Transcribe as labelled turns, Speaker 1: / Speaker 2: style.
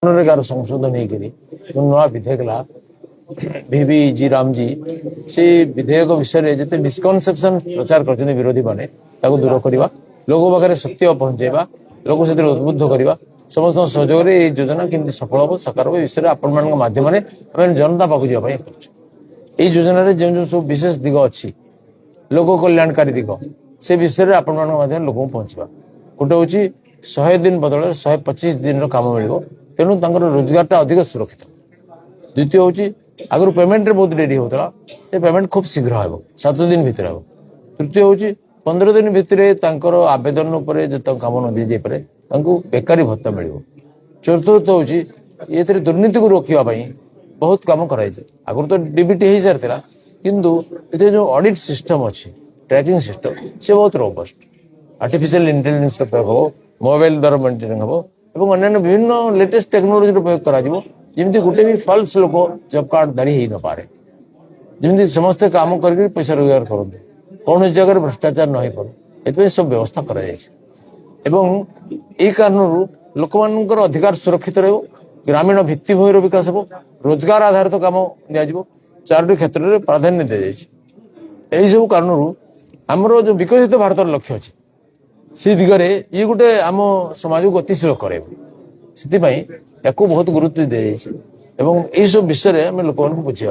Speaker 1: मनरेगार संशोधन नुआ विधेयक भिवी रामजी से विधेयक विषय जिते मिसकनसेप्शन प्रचार कर विरोधी माने दूर करवा लोक पाखे सत्य पहुंचेवा लोक से उद्बुद्ध करवा समस्त सहयोग योजना केमती सफल हम साकार हम विषय आपण मान मध्यम जनता पाक जावाई कर योजन जो सब विशेष दिग अच्छी लोक कल्याणकारी दिग से विषय आपण मान लोक पहुंचवा गोटे हूँ 100 दिन बदल 125 दिन काम मिल तेणु रोजगार टा अधिक सुरक्षित। द्वितीय हूँ आगु पेमेंट रे बहुत डेरी होता से पेमेंट खूब शीघ्र हम 7 दिन भितर हम। तृतीय हूँ 15 दिन भितर आवेदन जो कम न दी जापे बेकारी भत्ता मिल। चतुर्थ हूँ ये दुर्नीति को रोकवाई बहुत कम कराई आगुरी तो डीबीटी हो सारी किंतु ये जो ऑडिट सिस्टम अच्छी ट्रैकिंग सिस्टम से बहुत रोबस्ट आर्टिफिशियल इंटेलिजेंस प्रयोग हम मोबाइल द्वारा मॉनिटरिंग हम और अन्य विभिन्न लेटेस्ट टेक्नोलोजी प्रयोग करमती गोटे भी फल्स लोक जॉब कार्ड दाड़ी हो न पारे जमी समस्ते काम करके पैसा रोजगार करते कौन जगह भ्रष्टाचार न हो पारे सब व्यवस्था कर कारण लोक मान अधिकार सुरक्षित रहो ग्रामीण भित्तिभूमि विकास हो रोजगार आधारित काम दिज्व 4टी क्षेत्र में प्राधान्य दी जाए सब कारण आमर जो विकसित भारत लक्ष्य अच्छे से दिगरे ये गोटे आम समाज को गतिशील करे से बहुत गुरुत्व दी जाए सब विषय में लोक बुझे।